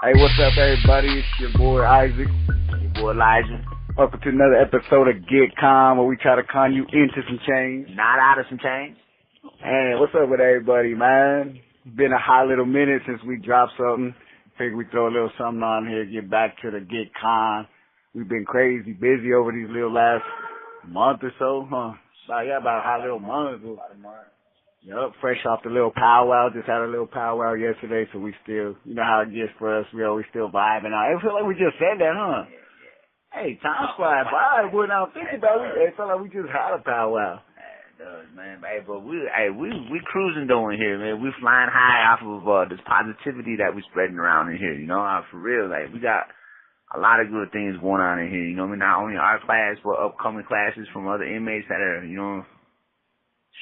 Hey, what's up, everybody? It's your boy Isaac. Your boy Elijah. Welcome to another episode of Get Calm, where we try to con you into some change. Not out of some change. Hey, what's up with everybody, man? Been a hot little minute since we dropped something. Figured we throw a little something on here, get back to the Get Calm. We've been crazy busy over these little last month or so, huh? About a hot little month. Yup, fresh off the little powwow. Just had a little powwow yesterday, so we still, you know how it gets for us. We always still vibing out. I feel like we just said that, huh? Hey, time flies by. When I was thinking about it, it felt like we just had a powwow. It does, man. Hey, but we cruising though in here, man. We flying high off of this positivity that we spreading around in here. You know, for real. Like we got a lot of good things going on in here. You know, what I mean, not only our class, but upcoming classes from other inmates that are, you know,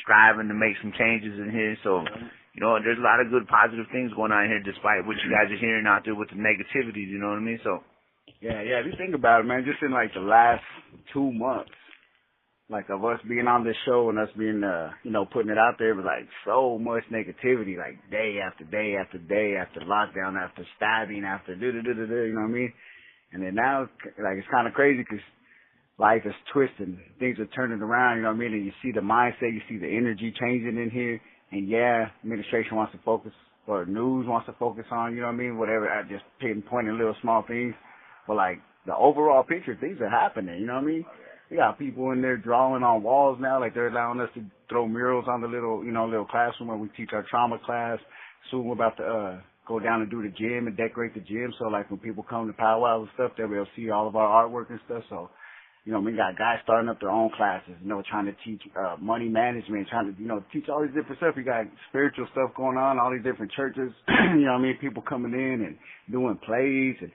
striving to make some changes in here. So, you know, there's a lot of good positive things going on here despite what you guys are hearing out there with the negativity, you know what I mean? So, yeah, if you think about it, man, just in like the last 2 months, like of us being on this show and us being, you know, putting it out there, was like so much negativity, like day after day after day after lockdown, after stabbing, after you know what I mean? And then now, like, it's kind of crazy because life is twisting. Things are turning around, you know what I mean? And you see the mindset, you see the energy changing in here. And yeah, administration wants to focus, or news wants to focus on, you know what I mean? Whatever, I just pinpointing little small things. But like, the overall picture, things are happening, you know what I mean? We got people in there drawing on walls now, like they're allowing us to throw murals on the little, you know, little classroom where we teach our trauma class. Soon we're about to, go down and do the gym and decorate the gym. So like when people come to powwows and stuff, they'll be able to see all of our artwork and stuff. So, you know, we got guys starting up their own classes, you know, trying to teach money management, trying to, you know, teach all these different stuff. You got spiritual stuff going on, all these different churches, you know what I mean? People coming in and doing plays. And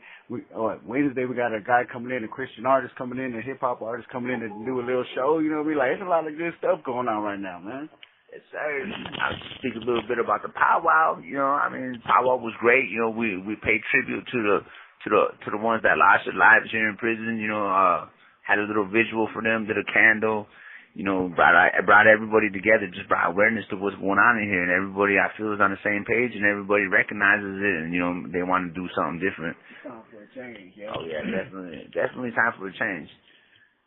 Wednesday we got a guy coming in, a Christian artist coming in, a hip-hop artist coming in to do a little show, you know what I mean? Like, there's a lot of good stuff going on right now, man. yes, sir. I'll speak a little bit about the powwow. You know, I mean, powwow was great. You know, we paid tribute to the ones that lost their lives here in prison. You know, had a little visual for them, did a candle, you know, brought everybody together, just brought awareness to what's going on in here, and everybody, I feel, is on the same page, and everybody recognizes it, and, you know, they want to do something different. Time for a change, yeah. Oh, yeah, definitely time for a change.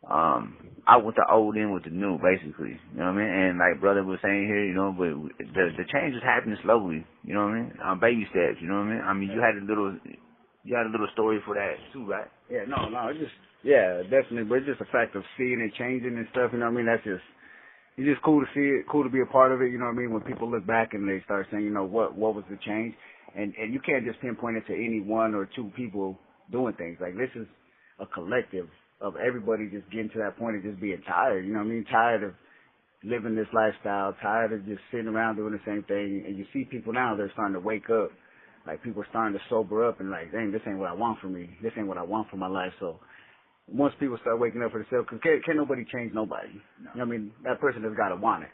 I went the old in with the new, basically, you know what I mean, and like brother was saying here, you know, but the change is happening slowly, you know what I mean, on baby steps, you know what I mean. I mean, you had a little story for that too, right? Yeah, no, it's just, yeah, definitely, but it's just the fact of seeing it changing and stuff, you know what I mean, it's just cool to see it, cool to be a part of it, you know what I mean, when people look back and they start saying, you know, what was the change, and you can't just pinpoint it to any one or two people doing things, like this is a collective of everybody just getting to that point of just being tired, you know what I mean, tired of living this lifestyle, tired of just sitting around doing the same thing, and you see people now, they're starting to wake up, like people are starting to sober up and like, dang, this ain't what I want for me, this ain't what I want for my life, so once people start waking up for themselves, because can't nobody change nobody. No. You know what I mean? That person has got to want it.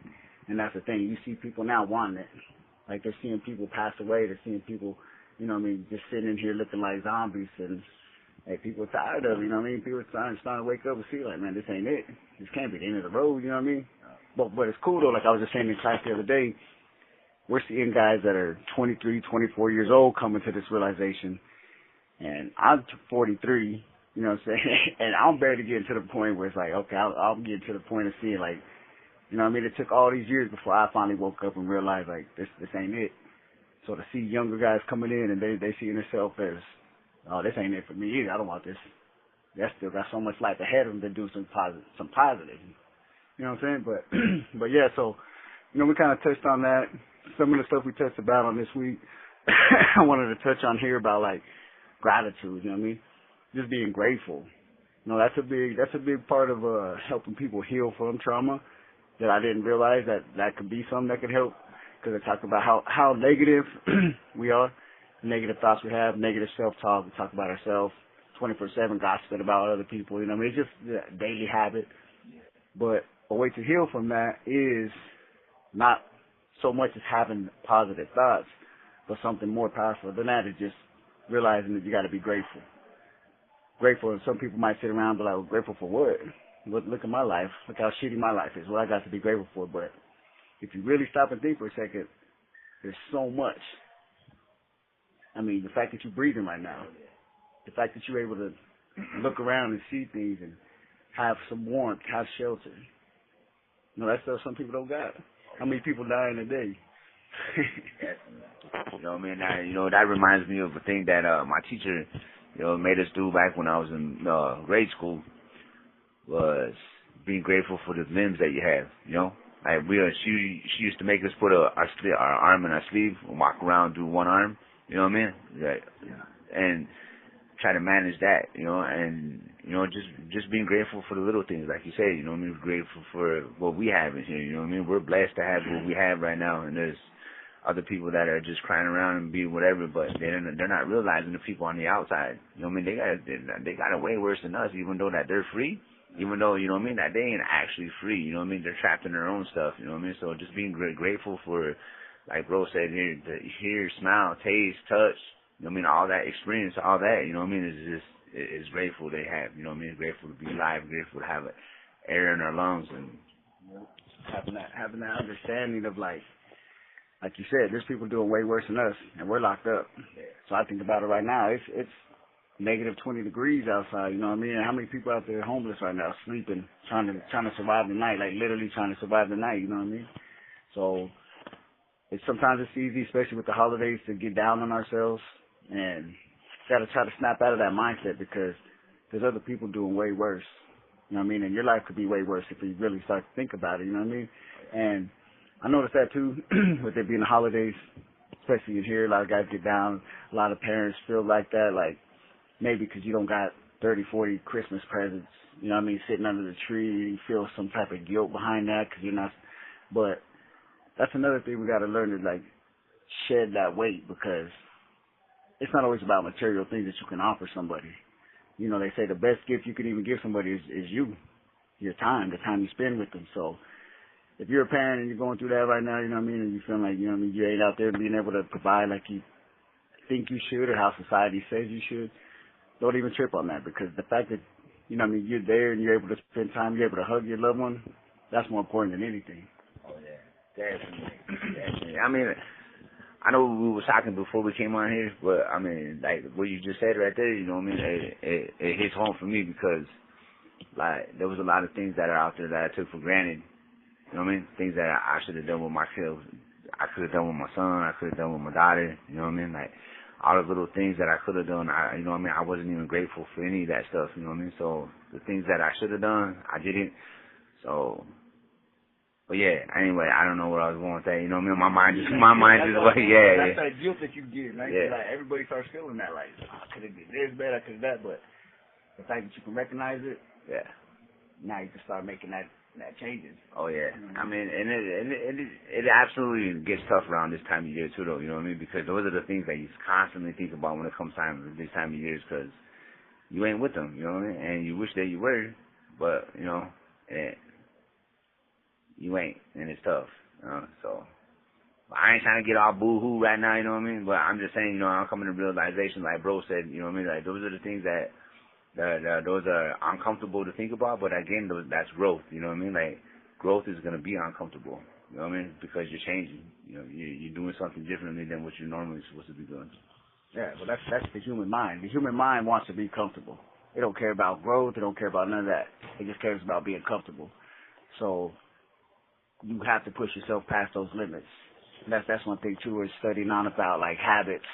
And that's the thing. You see people now wanting it. Like they're seeing people pass away. They're seeing people, you know what I mean, just sitting in here looking like zombies. And hey, people are tired of it, you know what I mean? People are starting to wake up and see like, man, this ain't it. This can't be the end of the road, you know what I mean? But it's cool though. Like I was just saying in class the other day, we're seeing guys that are 23, 24 years old coming to this realization. And I'm 43. You know what I'm saying? And I'm barely getting to the point where it's like, okay, I'll get to the point of seeing like, you know what I mean? It took all these years before I finally woke up and realized like, this ain't it. So to see younger guys coming in and they see themselves as, oh, this ain't it for me either. I don't want this. They still got so much life ahead of them to do some positive. You know what I'm saying? But yeah, so, you know, we kind of touched on that. Some of the stuff we touched about on this week, I wanted to touch on here about like gratitude, you know what I mean? Just being grateful. You know, that's a big part of helping people heal from trauma that I didn't realize that could be something that could help, because I talk about how negative we are, negative thoughts we have, negative self-talk. We talk about ourselves 24/7, gossiping about other people. You know, I mean, it's just a daily habit. But a way to heal from that is not so much as having positive thoughts, but something more powerful than that is just realizing that you got to be grateful. Grateful, and some people might sit around and be like, well, grateful for what? Look at my life. Look how shitty my life is. What I got to be grateful for. But if you really stop and think for a second, there's so much I mean, the fact that you're breathing right now, the fact that you're able to look around and see things and have some warmth, have shelter. You know, that stuff some people don't got. How many people die in a day? You know, man, that reminds me of a thing that my teacher, made us do back when I was in grade school, was being grateful for the limbs that you have, Like she used to make us put our arm in our sleeve and walk around, do one arm, you know what I mean? And try to manage that, and just being grateful for the little things, like you say, grateful for what we have in here, We're blessed to have what we have right now, and there's other people that are just crying around and being whatever, but they're not realizing the people on the outside, they got it way worse than us, even though that they're free. Even though, that they ain't actually free, they're trapped in their own stuff, so just being grateful for, like bro said here, to hear, smell, taste, touch, all that experience, all that, is grateful they have, grateful to be alive, grateful to have air in our lungs, and having that understanding of like you said, there's people doing way worse than us, and we're locked up. So I think about it right now, it's negative 20 degrees outside, And how many people out there homeless right now, sleeping, trying to survive the night, like literally trying to survive the night, So sometimes it's easy, especially with the holidays, to get down on ourselves, and gotta try to snap out of that mindset, because there's other people doing way worse, and your life could be way worse if you really start to think about it, And I noticed that too, with it being the holidays, especially in here, a lot of guys get down, a lot of parents feel like that, like, maybe because you don't got 30, 40 Christmas presents, sitting under the tree, you feel some type of guilt behind that because you're not, but that's another thing we got to learn to, like, shed that weight, because it's not always about material things that you can offer somebody. They say the best gift you can even give somebody is you, your time, the time you spend with them. So if you're a parent and you're going through that right now, and you feel like, you ain't out there being able to provide like you think you should or how society says you should, don't even trip on that, because the fact that, you're there and you're able to spend time, you're able to hug your loved one, that's more important than anything. Oh, yeah. Definitely. I mean, I know we were talking before we came on here, but, like, what you just said right there, it hits home for me, because, like, there was a lot of things that are out there that I took for granted, things that I should have done with my kids. I could have done with my son, I could have done with my daughter, like, all the little things that I could have done, I wasn't even grateful for any of that stuff, So the things that I should have done, I didn't. So, but yeah, anyway, I don't know where I was going with that, My mind just, yeah. That's that guilt that you get, man. Yeah. Like, everybody starts feeling that, like, I could have did this bad, I could have that, but the fact that you can recognize it, yeah, now you can start making that changes. Oh yeah, and it absolutely gets tough around this time of year too, though. Because those are the things that you constantly think about when it comes time this time of year, because you ain't with them, and you wish that you were, but you ain't, and it's tough. So I ain't trying to get all boo-hoo right now, But I'm just saying, I'm coming to realization, like bro said, Like those are the things that those are uncomfortable to think about, but again, that's growth, Like, growth is going to be uncomfortable, Because you're changing, you're doing something differently than what you're normally supposed to be doing. Yeah, well, that's the human mind. The human mind wants to be comfortable. It don't care about growth. It don't care about none of that. It just cares about being comfortable. So you have to push yourself past those limits. And that's one thing, too, is studying on about, like, habits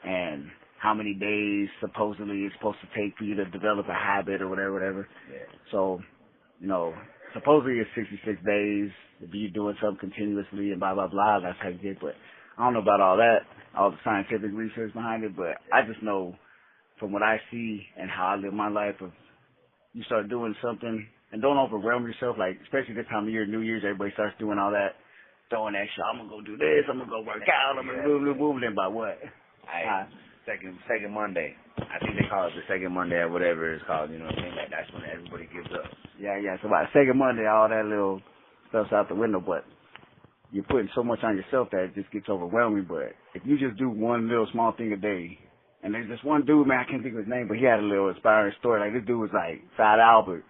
and how many days supposedly it's supposed to take for you to develop a habit or whatever. Yeah. So, supposedly it's 66 days if you're doing something continuously and blah, blah, blah. That's how you get. But I don't know about all that, all the scientific research behind it, but I just know from what I see and how I live my life, of you start doing something and don't overwhelm yourself, like, especially this time of year, New Year's, everybody starts doing all that, throwing that shit. I'm going to go do this, I'm going to go work out, I'm going to boom, then by what? Second Monday. I think they call it the second Monday or whatever it's called, Like, that's when everybody gives up. Yeah, so by second Monday, all that little stuff's out the window, but you're putting so much on yourself that it just gets overwhelming. But if you just do one little small thing a day, and there's this one dude, man, I can't think of his name, but he had a little inspiring story. Like, this dude was like Fat Albert,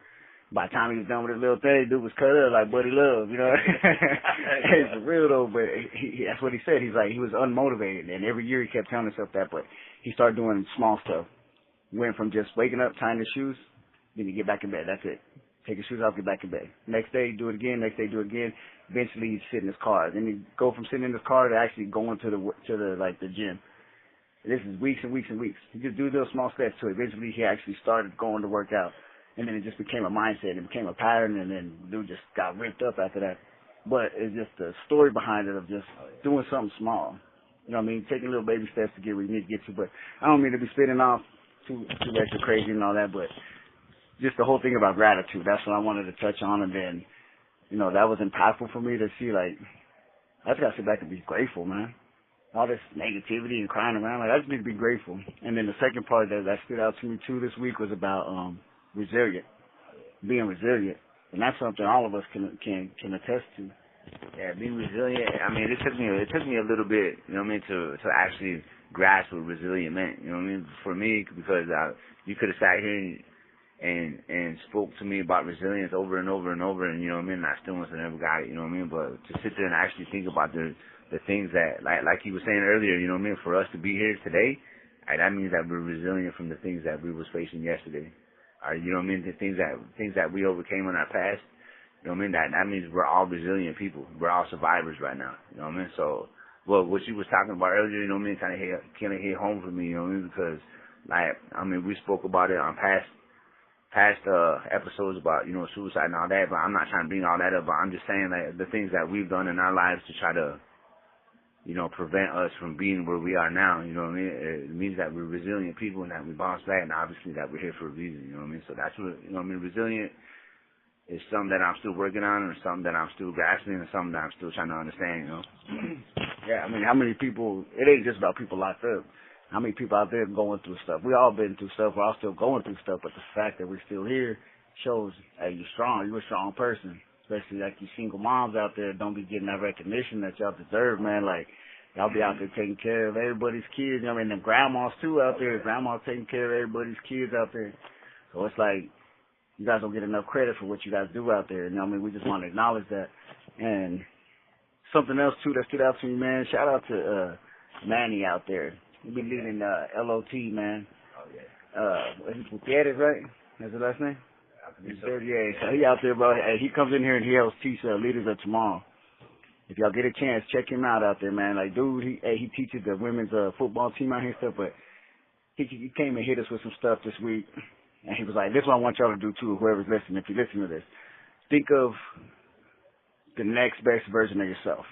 By the time he was done with his little thing, dude was cut up like Buddy Love, you know. It's for real though, but that's what he said. He's like, he was unmotivated, and every year he kept telling himself that, but he started doing small stuff. Went from just waking up, tying his shoes, then you get back in bed. That's it. Take his shoes off, get back in bed. Next day, do it again. Next day, do it again. Eventually, he'd sit in his car. Then he'd go from sitting in his car to actually going to the gym. And this is weeks and weeks and weeks. He just do little small steps to it. Eventually, he actually started going to work out. And then it just became a mindset. It became a pattern, and then dude just got ripped up after that. But it's just the story behind it of just doing something small. You know what I mean? Taking little baby steps to get where you need to get to. But I don't mean to be spitting off too extra crazy and all that, but just the whole thing about gratitude. That's what I wanted to touch on. And then, you know, that was impactful for me to see, like, I just got to sit back and be grateful, man. All this negativity and crying around, like, I just need to be grateful. And then the second part that stood out to me, too, this week was about resilient, being resilient. And that's something all of us can attest to. Yeah, being resilient. I mean, it took me a little bit, you know what I mean, to actually grasp what resilient meant. You know what I mean? For me, because you could have sat here and spoke to me about resilience over and over and over, and you know what I mean, I still never got it. You know what I mean? But to sit there and actually think about the things that, like you were saying earlier, you know what I mean, for us to be here today, that means that we're resilient from the things that we was facing yesterday. You know what I mean? The things that we overcame in our past. You know what I mean? That means we're all resilient people. We're all survivors right now. You know what I mean? So, well, what you was talking about earlier, you know what I mean, kind of hit home for me. You know what I mean? Because, like, I mean, we spoke about it on past episodes about, you know, suicide and all that. But I'm not trying to bring all that up. But I'm just saying that the things that we've done in our lives to try to, you know, prevent us from being where we are now. You know what I mean? It means that we're resilient people and that we bounce back, and obviously that we're here for a reason. You know what I mean? So that's what, you know what I mean? Resilient is something that I'm still working on, or something that I'm still grasping, and something that I'm still trying to understand, you know? Yeah, I mean, how many people, it ain't just about people locked up. How many people out there going through stuff? We all been through stuff. We're all still going through stuff, but the fact that we're still here shows, hey, you're strong. You're a strong person. Especially like you single moms out there don't be getting that recognition that y'all deserve, man. Like, y'all be out there taking care of everybody's kids. I mean, the grandmas too out there. Grandmas taking care of everybody's kids out there. So it's like, you guys don't get enough credit for what you guys do out there. You know what I mean? We just want to acknowledge that. And something else too that stood out to me, man. Shout out to Manny out there. He be leading LOT, man. Oh yeah. Gutierrez, right? That's his last name? So he out there, bro. Hey, he comes in here and he helps teach leaders of tomorrow. If y'all get a chance, check him out out there, man. Like, dude, he teaches the women's football team out here and stuff, but he came and hit us with some stuff this week, and he was like, this is what I want y'all to do too, whoever's listening, if you listen to this. Think of the next best version of yourself.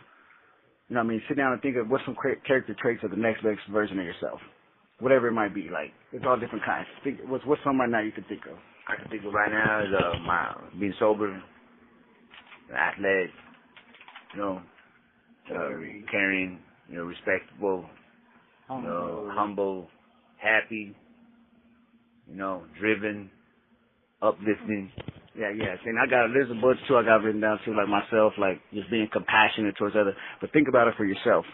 You know what I mean? Sit down and think of what's some character traits of the next best version of yourself. Whatever it might be. Like, it's all different kinds. Think, what's some right now you can think of? I can think of right now is being sober, athletic, you know, caring, you know, respectable, you know, humble, happy, you know, driven, uplifting. Yeah. And there's a bunch too I got written down too, like myself, like just being compassionate towards others. But think about it for yourself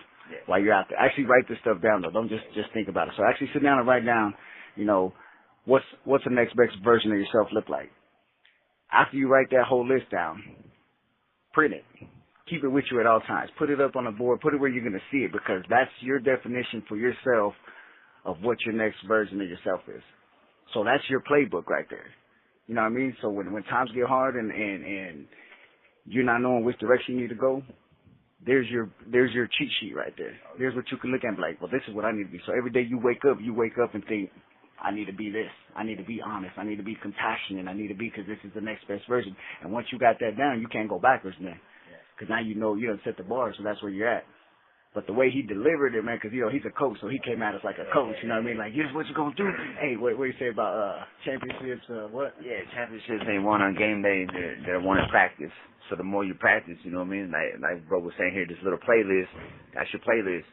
while you're out there. Actually write this stuff down though. Don't just think about it. So actually sit down and write down, you know, what's the next best version of yourself look like. After you write that whole list down, print it. Keep it with you at all times. Put it up on the board. Put it where you're going to see it, because that's your definition for yourself of what your next version of yourself is. So that's your playbook right there. You know what I mean? So when times get hard and you're not knowing which direction you need to go, there's your cheat sheet right there. There's what you can look at and be like, well, this is what I need to be. So every day you wake up and think, I need to be this. I need to be honest. I need to be compassionate. I need to be, because this is the next best version. And once you got that down, you can't go backwards, man. Because now you know you done set the bar, so that's where you're at. But the way he delivered it, man, because, you know, he's a coach, so he came at us like a coach, you know what I mean? Like, here's what you're going to do. Hey, what do you say about championships, what? Yeah, championships ain't won on game day, they're won in practice. So the more you practice, you know what I mean? Like bro was saying here, this little playlist, that's your playlist.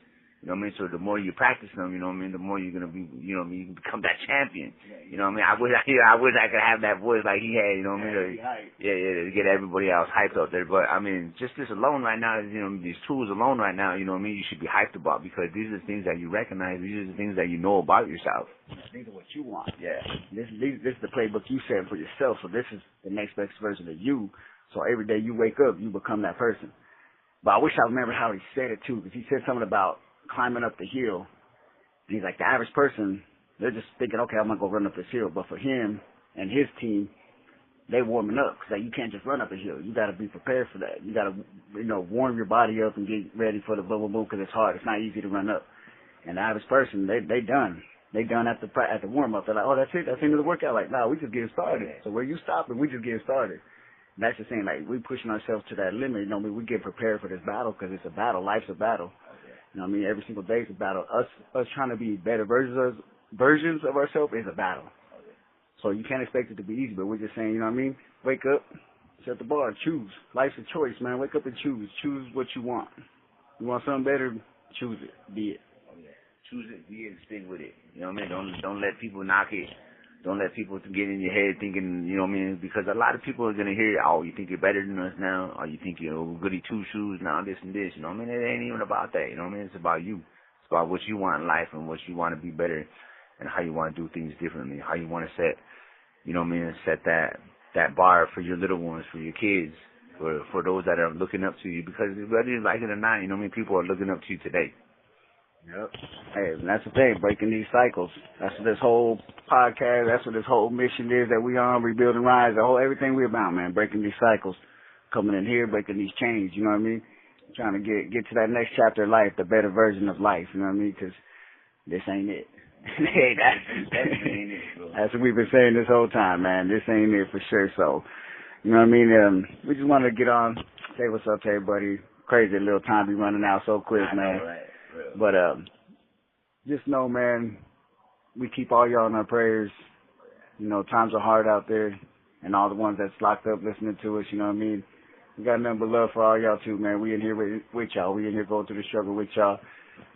You know what I mean? So the more you practice them, you know what I mean, the more you're gonna be, you know what I mean, you can become that champion. You know what I mean? I wish I could have that voice like he had, you know what I mean? To get everybody else hyped up there. But I mean, just this alone right now, you know, these tools alone right now, you know what I mean, you should be hyped about because these are the things that you recognize, these are the things that you know about yourself. These are what you want. Yeah. This is the playbook you set for yourself. So this is the next best version of you. So every day you wake up, you become that person. But I wish I remembered how he said it too, because he said something about climbing up the hill. And he's like, the average person, they're just thinking, okay, I'm going to go run up this hill. But for him and his team, they warming up. Because you can't just run up a hill. You got to be prepared for that. You got to, warm your body up and get ready for the boom, boom, boom, because it's hard. It's not easy to run up. And the average person, they done. They done at the warm up. They're like, oh, that's it. That's the end of the workout. Like, no, we just getting started. So where you stopping, we just getting started. And that's the thing. Like, we pushing ourselves to that limit. You know, we get prepared for this battle because it's a battle. Life's a battle. You know what I mean? Every single day is a battle. Us trying to be better versions of ourselves is a battle. So you can't expect it to be easy, but we're just saying, you know what I mean? Wake up, set the bar, choose. Life's a choice, man. Wake up and choose. Choose what you want. You want something better? Choose it. Be it. Choose it, be it, and stick with it. You know what I mean? Don't let people knock it. Don't let people get in your head thinking, you know what I mean? Because a lot of people are going to hear, oh, you think you're better than us now? Or you think you're goody two-shoes now, this and this. You know what I mean? It ain't even about that. You know what I mean? It's about you. It's about what you want in life and what you want to be better and how you want to do things differently, how you want to set, you know what I mean, set that bar for your little ones, for your kids, for those that are looking up to you. Because whether you like it or not, you know what I mean, people are looking up to you today. Yep. Hey, and that's the thing, breaking these cycles. That's what this whole podcast, that's what this whole mission is that we on, Rebuilding Rise, everything we're about, man, breaking these cycles, coming in here, breaking these chains, you know what I mean? Trying to get to that next chapter of life, the better version of life, you know what I mean? Because this ain't it. That's what we've been saying this whole time, man. This ain't it for sure. So, you know what I mean? We just wanted to get on, say what's up to everybody. Crazy little time be running out so quick, man. Right. But just know, man, we keep all y'all in our prayers. You know, times are hard out there, and all the ones that's locked up listening to us, you know what I mean? We got nothing but love for all y'all too, man. We in here with y'all. We in here going through the struggle with y'all.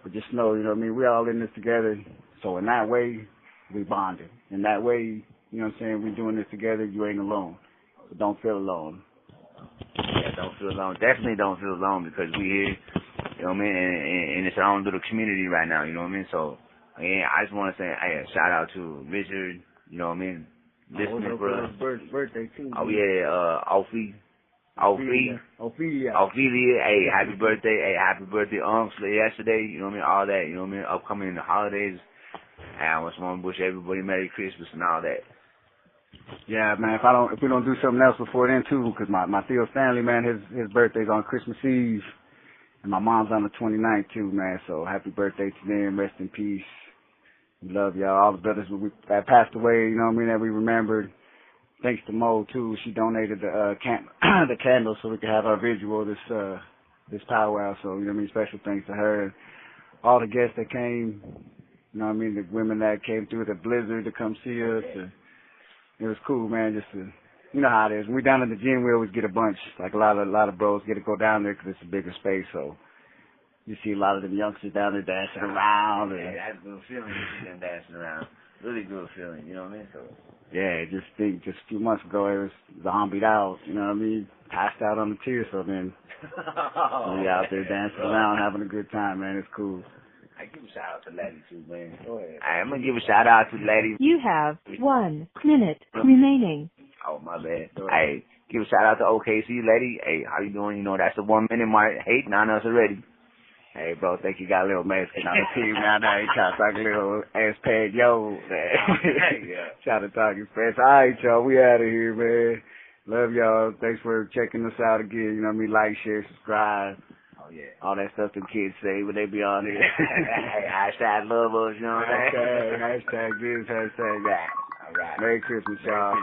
But just know, you know what I mean, we all in this together. So in that way, we bonded. In that way, you know what I'm saying, we doing this together, you ain't alone. So don't feel alone. Yeah, don't feel alone. Definitely don't feel alone because we here, you know what I mean, and it's our own little community right now, you know what I mean? So, again, I just want to say, hey, a shout out to Richard, you know what I mean? Listening for birthday too. Oh yeah, Ophelia. Hey, happy birthday, yesterday, you know what I mean? All that, you know what I mean? Upcoming in the holidays. And I just want to wish everybody Merry Christmas and all that. Yeah, man. If we don't do something else before then too, because my Theo Stanley, man, his birthday's on Christmas Eve, and my mom's on the 29th too, man. So happy birthday to them. Rest in peace. We love y'all. All the brothers that passed away, you know what I mean, that we remembered. Thanks to Mo too. She donated the the candles so we could have our visual this powwow. So you know what I mean. Special thanks to her. All the guests that came. You know what I mean. The women that came through the blizzard to come see us. It was cool, man. Just to, you know how it is. When we down in the gym, we always get a bunch. Like a lot of bros get to go down there because it's a bigger space. So you see a lot of them youngsters down there dancing around. Yeah, that's a good feeling to see them dancing around. Really good feeling, you know what I mean? So yeah, just a few months ago, it was zombied out. You know what I mean? Passed out on the tier. So then we out there dancing around, having a good time, man. It's cool. I give a shout out to Laddie too, man. Go ahead. I'm gonna give a shout out to Laddie. You have 1 minute remaining. Oh, my bad. Hey, give a shout out to OKC, Laddie. Hey, how you doing? You know, that's the 1 minute mark. Hating on us already. Hey, bro, think you got a little Mexican on the team now. Now you trying to talk a little ass pad, yo, man. Trying to talk his fast. All right, y'all, we out of here, man. Love y'all. Thanks for checking us out again. You know what I mean? Like, share, subscribe. Oh, yeah. All that stuff the kids say when they be on here. Hey, hashtag love us, you know what I'm saying? Okay, hashtag this, hashtag that. All right. Merry Christmas, y'all.